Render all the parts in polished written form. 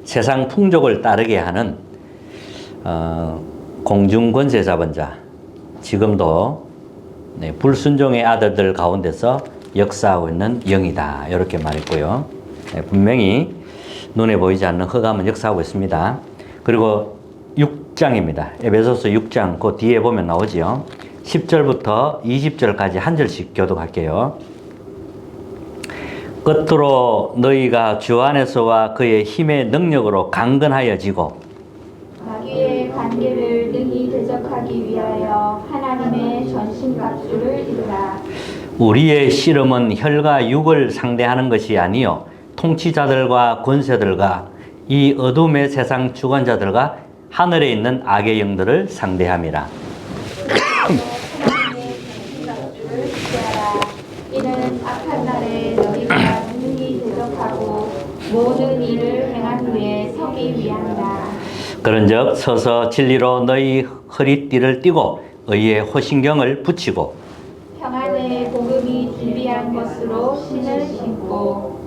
세상 풍족을 따르게 하는 공중 권세 잡은 자, 지금도 불순종의 아들들 가운데서 역사하고 있는 영이다. 이렇게 말했고요. 분명히 눈에 보이지 않는 흑암은 역사하고 있습니다. 그리고 6장입니다. 에베소서 6장 그 뒤에 보면 나오지요. 10절부터 20절까지 한 절씩 교독할게요. 끝으로 너희가 주 안에서와 그의 힘의 능력으로 강건하여지고 마귀의 관계를 능히 대적하기 위하여 하나님의 전신갑주를 입으라. 우리의 씨름은 혈과 육을 상대하는 것이 아니요 통치자들과 권세들과 이 어둠의 세상 주관자들과 하늘에 있는 악의 영들을 상대함이라. 하나님의 전신갑주를 취하라. 이는 악한 날에 너희가 능히 대적하고 모든 일을 행한 후에 서기 위함이라. 그런즉 서서 진리로 너희 허리띠를 띠고 의의 호신경을 붙이고 평안의 복음이 준비한 것으로 신을 신고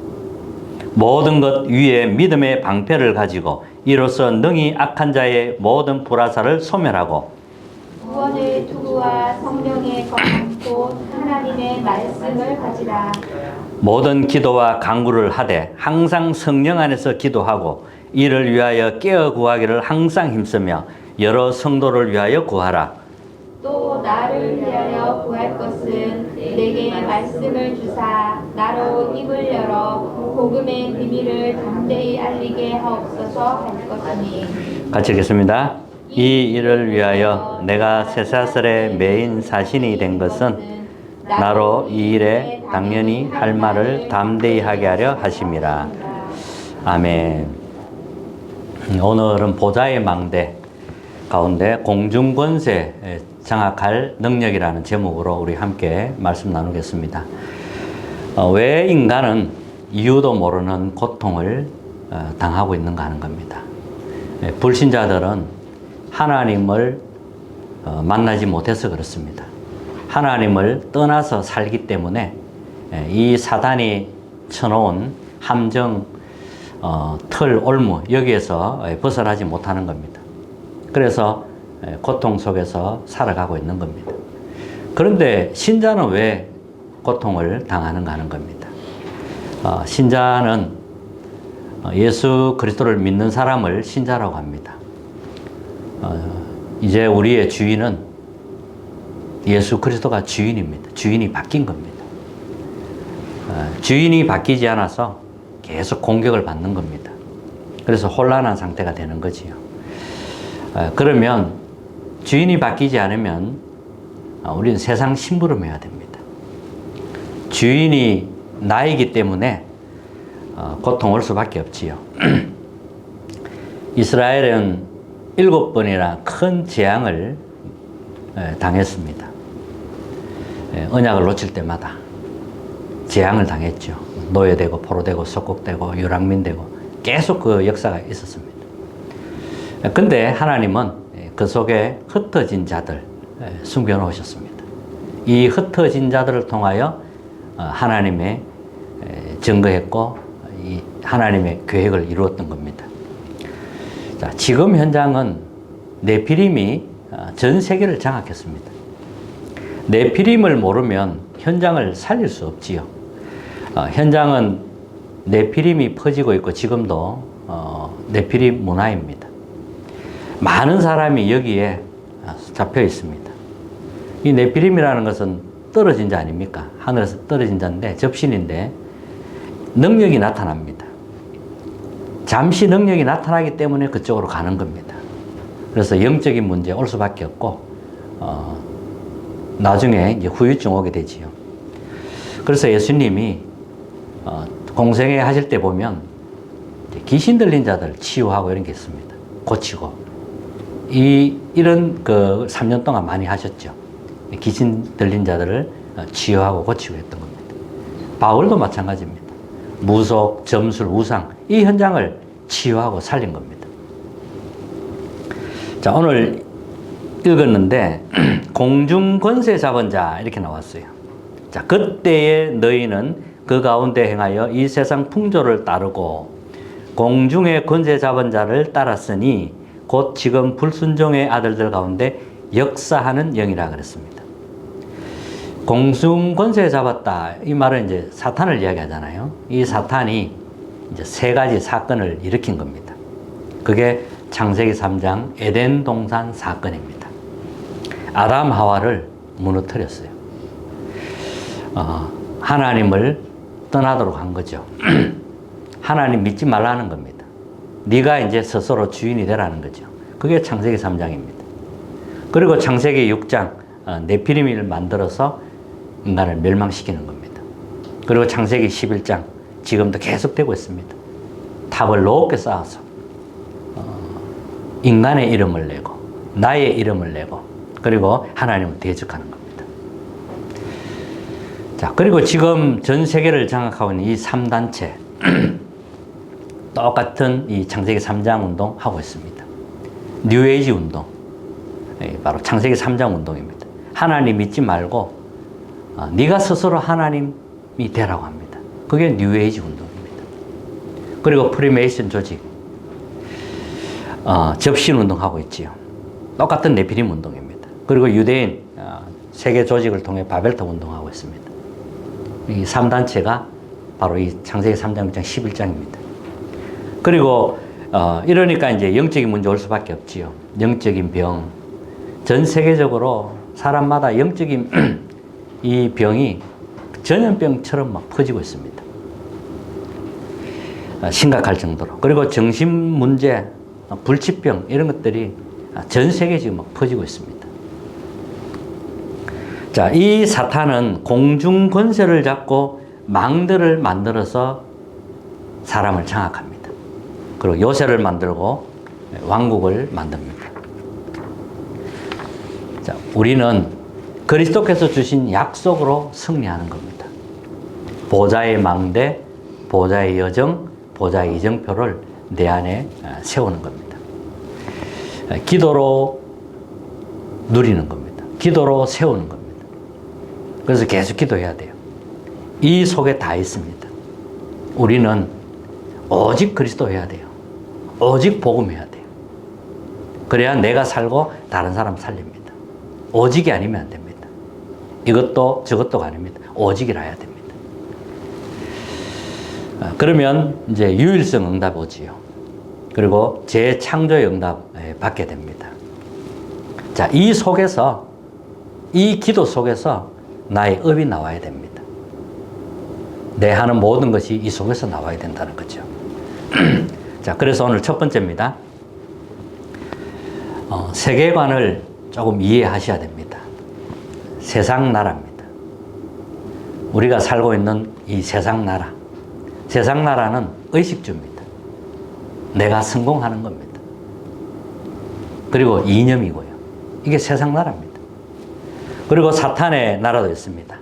모든 것 위에 믿음의 방패를 가지고 이로써 능히 악한 자의 모든 불화살을 소멸하고 구원의 투구와 성령의 검 곧 하나님의 말씀을 가지라. 모든 기도와 간구를 하되 항상 성령 안에서 기도하고 이를 위하여 깨어 구하기를 항상 힘쓰며 여러 성도를 위하여 구하라. 또 나를 위하여 구할 것은 내게 말씀을 주사 나로 입을 열어 복음의 비밀을 담대히 알리게 하옵소서 할 것이니. 같이 읽겠습니다. 이 일을 위하여 내가 쇠사슬에 매인 사신이 된 것은 나로 이 일에 당연히 할 말을 담대히 하게 하려 하심이라. 아멘. 오늘은 보좌의 망대 가운데 공중권세 장악할 능력이라는 제목으로 우리 함께 말씀 나누겠습니다. 왜 인간은 이유도 모르는 고통을 당하고 있는가 하는 겁니다. 불신자들은 하나님을 만나지 못해서 그렇습니다. 하나님을 떠나서 살기 때문에 이 사단이 쳐놓은 함정, 틀, 올무 여기에서 벗어나지 못하는 겁니다. 그래서 고통 속에서 살아가고 있는 겁니다. 그런데 신자는 왜 고통을 당하는가 하는 겁니다. 신자는 예수 그리스도를 믿는 사람을 신자라고 합니다. 이제 우리의 주인은 예수 그리스도가 주인입니다. 주인이 바뀐 겁니다. 주인이 바뀌지 않아서 계속 공격을 받는 겁니다. 그래서 혼란한 상태가 되는 거지요. 그러면 주인이 바뀌지 않으면 우리는 세상 심부름해야 됩니다. 주인이 나이기 때문에 고통 올 수밖에 없지요. 이스라엘은 7번이나 큰 재앙을 당했습니다. 언약을 놓칠 때마다 재앙을 당했죠. 노예되고 포로되고 속국되고 유랑민되고 계속 그 역사가 있었습니다. 근데 하나님은 그 속에 흩어진 자들 숨겨놓으셨습니다. 이 흩어진 자들을 통하여 하나님의 증거했고 이 하나님의 계획을 이루었던 겁니다. 자, 지금 현장은 네피림이 전 세계를 장악했습니다. 네피림을 모르면 현장을 살릴 수 없지요. 현장은 네피림이 퍼지고 있고 지금도 네피림 문화입니다. 많은 사람이 여기에 잡혀 있습니다. 이 네피림이라는 것은 떨어진 자 아닙니까? 하늘에서 떨어진 자인데 접신인데 능력이 나타납니다. 잠시 능력이 나타나기 때문에 그쪽으로 가는 겁니다. 그래서 영적인 문제 올 수밖에 없고 나중에 이제 후유증 오게 되지요. 그래서 예수님이 공생애 하실 때 보면 귀신 들린 자들 치유하고 이런 게 있습니다. 고치고 이런 그 3년 동안 많이 하셨죠. 귀신 들린 자들을 치유하고 고치고 했던 겁니다. 바울도 마찬가지입니다. 무속, 점술, 우상 이 현장을 치유하고 살린 겁니다. 자, 오늘 읽었는데 공중 권세 잡은 자 이렇게 나왔어요. 자, 그때에 너희는 그 가운데 행하여 이 세상 풍조를 따르고 공중의 권세 잡은 자를 따랐으니 곧 지금 불순종의 아들들 가운데 역사하는 영이라 그랬습니다. 공중 권세 잡았다. 이 말은 이제 사탄을 이야기하잖아요. 이 사탄이 이제 세 가지 사건을 일으킨 겁니다. 그게 창세기 3장 에덴 동산 사건입니다. 아담 하와를 무너뜨렸어요. 하나님을 떠나도록 한 거죠. 하나님 믿지 말라는 겁니다. 네가 이제 스스로 주인이 되라는 거죠. 그게 창세기 3장입니다. 그리고 창세기 6장 네피림을 만들어서 인간을 멸망시키는 겁니다. 그리고 창세기 11장 지금도 계속되고 있습니다. 탑을 높게 쌓아서 인간의 이름을 내고 나의 이름을 내고 그리고 하나님을 대적하는 겁니다. 자, 그리고 지금 전 세계를 장악하고 있는 이 3단체 똑같은 이 창세기 3장 운동 하고 있습니다. 뉴에이지 운동, 바로 창세기 3장 운동입니다. 하나님 믿지 말고 네가 스스로 하나님이 되라고 합니다. 그게 뉴에이지 운동입니다. 그리고 프리메이슨 조직, 접신 운동하고 있지요. 똑같은 네피림 운동입니다. 그리고 유대인 세계 조직을 통해 바벨탑 운동하고 있습니다. 이 3단체가 바로 이 창세기 3장 6장 11장입니다. 그리고 이러니까 이제 영적인 문제 올 수밖에 없지요. 영적인 병. 전 세계적으로 사람마다 영적인 이 병이 전염병처럼 막 퍼지고 있습니다. 심각할 정도로. 그리고 정신 문제, 불치병 이런 것들이 전 세계에 지금 막 퍼지고 있습니다. 자, 이 사탄은 공중 권세를 잡고 망들을 만들어서 사람을 장악합니다. 그리고 요새를 만들고 왕국을 만듭니다. 자, 우리는 그리스도께서 주신 약속으로 승리하는 겁니다. 보좌의 망대, 보좌의 여정, 보좌의 이정표를 내 안에 세우는 겁니다. 기도로 누리는 겁니다. 기도로 세우는 겁니다. 그래서 계속 기도해야 돼요. 이 속에 다 있습니다. 우리는 오직 그리스도 해야 돼요. 오직 복음해야 돼요. 그래야 내가 살고 다른 사람 살립니다. 오직이 아니면 안 됩니다. 이것도 저것도가 아닙니다. 오직이라 해야 됩니다. 그러면 이제 유일성 응답 오지요. 그리고 재창조의 응답 받게 됩니다. 자, 이 속에서, 이 기도 속에서 나의 업이 나와야 됩니다. 내 하는 모든 것이 이 속에서 나와야 된다는 거죠. 자, 그래서 오늘 첫 번째입니다. 세계관을 조금 이해하셔야 됩니다. 세상 나라입니다. 우리가 살고 있는 이 세상 나라. 세상 나라는 의식주입니다. 내가 성공하는 겁니다. 그리고 이념이고요. 이게 세상 나라입니다. 그리고 사탄의 나라도 있습니다.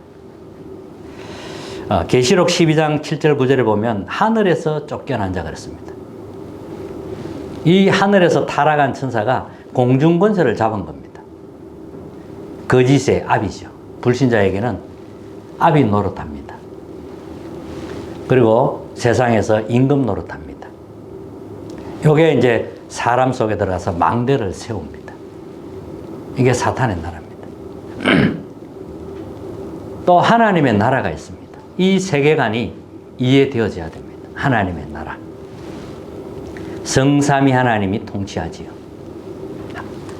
계시록 12장 7절 9절에 보면 하늘에서 쫓겨난 자가 그랬습니다. 이 하늘에서 타락한 천사가 공중 권세를 잡은 겁니다. 거짓의 압이죠. 불신자에게는 압이 노릇합니다. 그리고 세상에서 임금 노릇합니다. 이게 이제 사람 속에 들어가서 망대를 세웁니다. 이게 사탄의 나라입니다. 또 하나님의 나라가 있습니다. 이 세계관이 이해되어져야 됩니다. 하나님의 나라. 성삼위 하나님이 통치하지요.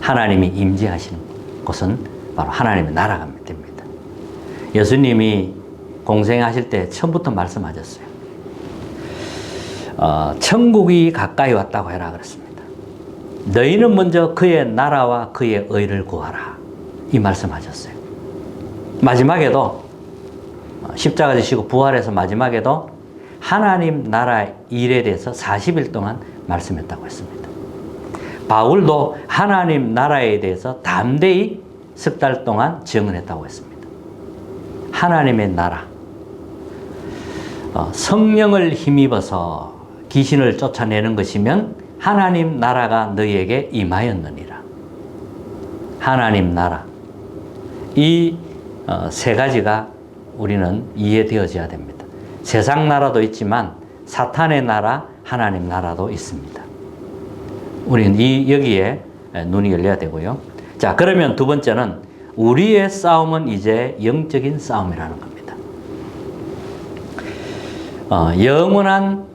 하나님이 임재하시는 곳은 바로 하나님의 나라가 됩니다. 예수님이 공생하실 때 처음부터 말씀하셨어요. 천국이 가까이 왔다고 해라 그랬습니다. 너희는 먼저 그의 나라와 그의 의를 구하라. 이 말씀하셨어요. 마지막에도 십자가 지시고 부활해서 마지막에도 하나님 나라 일에 대해서 40일 동안 말씀했다고 했습니다. 바울도 하나님 나라에 대해서 담대히 석 달 동안 증언했다고 했습니다. 하나님의 나라. 성령을 힘입어서 귀신을 쫓아내는 것이면 하나님 나라가 너희에게 임하였느니라. 하나님 나라. 이 세 가지가 우리는 이해되어져야 됩니다. 세상 나라도 있지만 사탄의 나라, 하나님 나라도 있습니다. 우리는 여기에 눈이 열려야 되고요. 자, 그러면 두 번째는 우리의 싸움은 이제 영적인 싸움이라는 겁니다. 영원한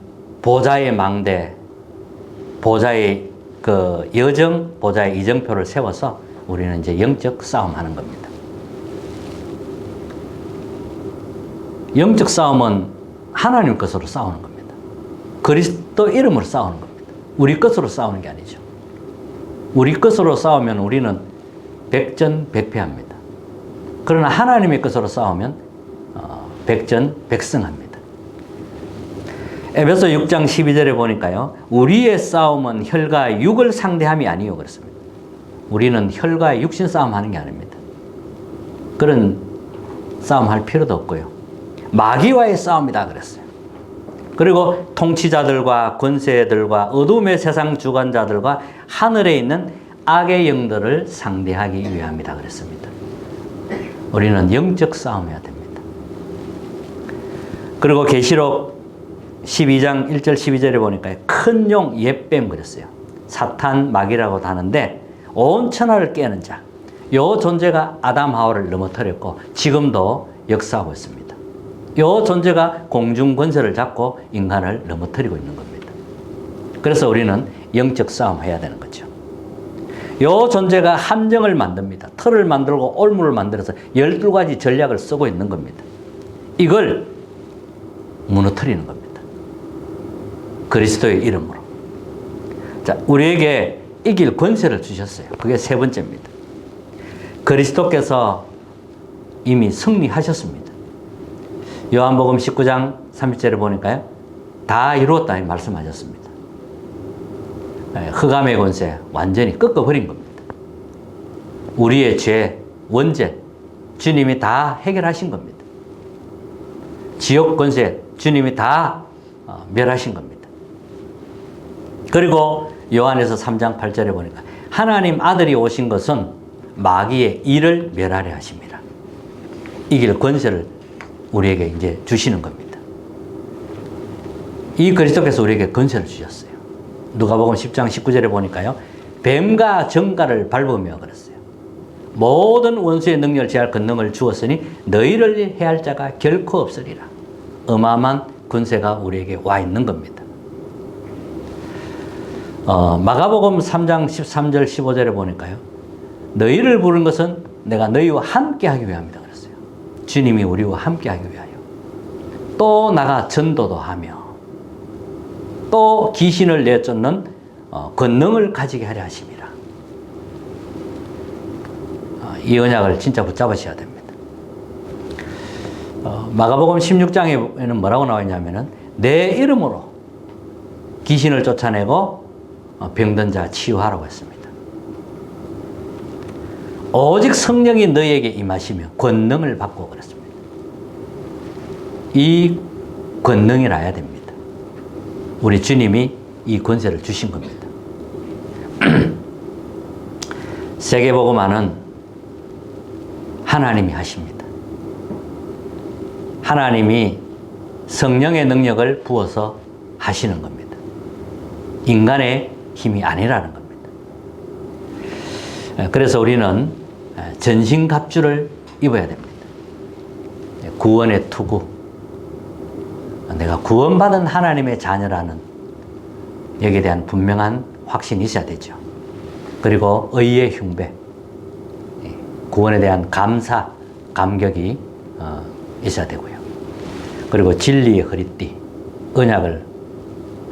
보좌의 망대, 보좌의 그 여정, 보좌의 이정표를 세워서 우리는 이제 영적 싸움하는 겁니다. 영적 싸움은 하나님 것으로 싸우는 겁니다. 그리스도 이름으로 싸우는 겁니다. 우리 것으로 싸우는 게 아니죠. 우리 것으로 싸우면 우리는 백전백패합니다. 그러나 하나님의 것으로 싸우면 백전백승합니다. 에베소 6장 12절에 보니까요, 우리의 싸움은 혈과 육을 상대함이 아니요 그렇습니다. 우리는 혈과 육신 싸움하는 게 아닙니다. 그런 싸움할 필요도 없고요. 마귀와의 싸움이다 그랬어요. 그리고 통치자들과 권세들과 어둠의 세상 주관자들과 하늘에 있는 악의 영들을 상대하기 위함이다 그랬습니다. 우리는 영적 싸움해야 됩니다. 그리고 계시록 12장 1절 12절에 보니까 큰 용 옛뱀 그랬어요. 사탄 마귀라고 하는데 온 천하를 깨는 자, 요 존재가 아담 하와를 넘어뜨렸고 지금도 역사하고 있습니다. 요 존재가 공중 권세를 잡고 인간을 넘어뜨리고 있는 겁니다. 그래서 우리는 영적 싸움 해야 되는 거죠. 요 존재가 함정을 만듭니다. 틀을 만들고 올무를 만들어서 12가지 전략을 쓰고 있는 겁니다. 이걸 무너뜨리는 겁니다. 그리스도의 이름으로. 자, 우리에게 이길 권세를 주셨어요. 그게 세 번째입니다. 그리스도께서 이미 승리하셨습니다. 요한복음 19장 30절에 보니까요, 다 이루었다 이 말씀하셨습니다. 흑암의 권세 완전히 꺾어버린 겁니다. 우리의 죄, 원죄 주님이 다 해결하신 겁니다. 지옥 권세 주님이 다 멸하신 겁니다. 그리고 요한에서 3장 8절에 보니까 하나님 아들이 오신 것은 마귀의 일을 멸하려 하십니다. 이길 권세를 우리에게 이제 주시는 겁니다. 이 그리스도께서 우리에게 권세를 주셨어요. 누가복음 10장 19절에 보니까요, 뱀과 정갈을 밟으며 그랬어요. 모든 원수의 능력을 제할 권능을 주었으니 너희를 해할 자가 결코 없으리라. 어마어마한 권세가 우리에게 와 있는 겁니다. 마가복음 3장 13절 15절에 보니까요, 너희를 부른 것은 내가 너희와 함께 하기 위함이다 그랬어요. 주님이 우리와 함께 하기 위하여. 또 나가 전도도 하며 또 귀신을 내쫓는 권능을 가지게 하려 하심이라. 이 언약을 진짜 붙잡으셔야 됩니다. 마가복음 16장에는 뭐라고 나와 있냐면은 내 이름으로 귀신을 쫓아내고 병든 자 치유하라고 했습니다. 오직 성령이 너희에게 임하시며 권능을 받고 그랬습니다. 이 권능이 나야 됩니다. 우리 주님이 이 권세를 주신 겁니다. 세계복음화는 하나님이 하십니다. 하나님이 성령의 능력을 부어서 하시는 겁니다. 인간의 힘이 아니라는 겁니다. 그래서 우리는 전신갑주를 입어야 됩니다. 구원의 투구. 내가 구원받은 하나님의 자녀라는 여기에 대한 분명한 확신이 있어야 되죠. 그리고 의의 흉배, 구원에 대한 감사, 감격이 있어야 되고요. 그리고 진리의 허리띠, 언약을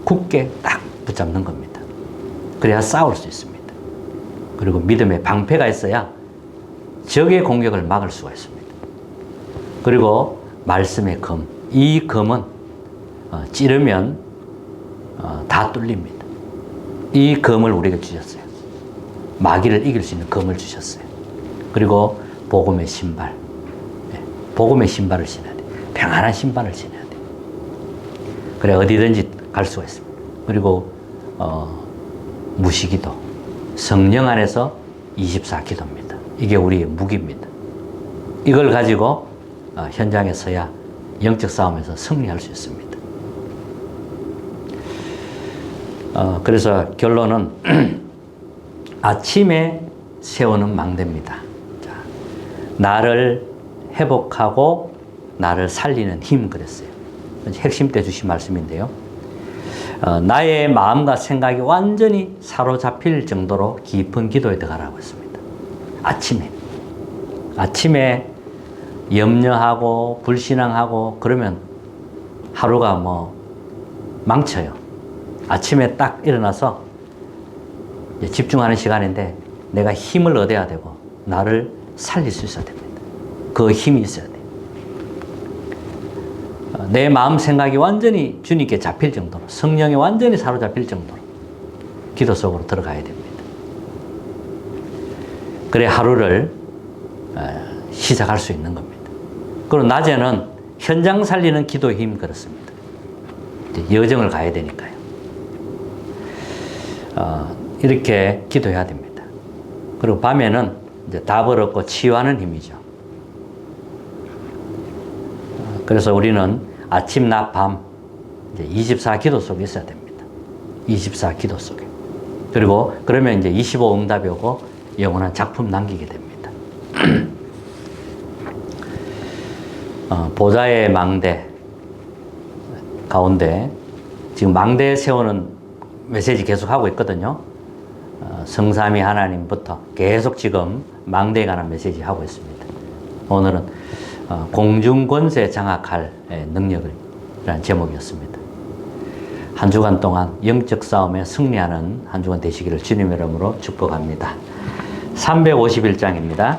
굳게 딱 붙잡는 겁니다. 그래야 싸울 수 있습니다. 그리고 믿음의 방패가 있어야 적의 공격을 막을 수가 있습니다. 그리고 말씀의 검, 이 검은 찌르면 다 뚫립니다. 이 검을 우리에게 주셨어요. 마귀를 이길 수 있는 검을 주셨어요. 그리고 복음의 신발, 복음의 신발을 신어야 돼요. 평안한 신발을 신어야 돼요. 그래 어디든지 갈 수가 있습니다. 그리고 무시기도, 성령 안에서 24기도입니다. 이게 우리의 무기입니다. 이걸 가지고 현장에 서야 영적 싸움에서 승리할 수 있습니다. 그래서 결론은 아침에 세우는 망대입니다. 자, 나를 회복하고 나를 살리는 힘 그랬어요. 핵심 때 주신 말씀인데요. 나의 마음과 생각이 완전히 사로잡힐 정도로 깊은 기도에 들어가라고 했습니다. 아침에 염려하고 불신앙하고 그러면 하루가 뭐 망쳐요. 아침에 딱 일어나서 집중하는 시간인데 내가 힘을 얻어야 되고 나를 살릴 수 있어야 됩니다. 그 힘이 있어야 돼요. 내 마음 생각이 완전히 주님께 잡힐 정도로, 성령에 완전히 사로잡힐 정도로 기도 속으로 들어가야 됩니다. 그래 하루를 시작할 수 있는 겁니다. 그리고 낮에는 현장 살리는 기도의 힘 그렇습니다. 여정을 가야 되니까요. 이렇게 기도해야 됩니다. 그리고 밤에는 이제 답을 얻고 치유하는 힘이죠. 그래서 우리는 아침, 낮, 밤 24기도 속에 있어야 됩니다. 24기도 속에. 그리고 그러면 이제 25 응답이 오고 영원한 작품 남기게 됩니다. 보좌의 망대 가운데 지금 망대 세우는 메시지 계속 하고 있거든요. 성삼위 하나님부터 계속 지금 망대에 관한 메시지 하고 있습니다. 오늘은 공중권세 장악할 능력을 라는 제목이었습니다. 한 주간 동안 영적 싸움에 승리하는 한 주간 되시기를 주님의 이름으로 축복합니다. 351장입니다.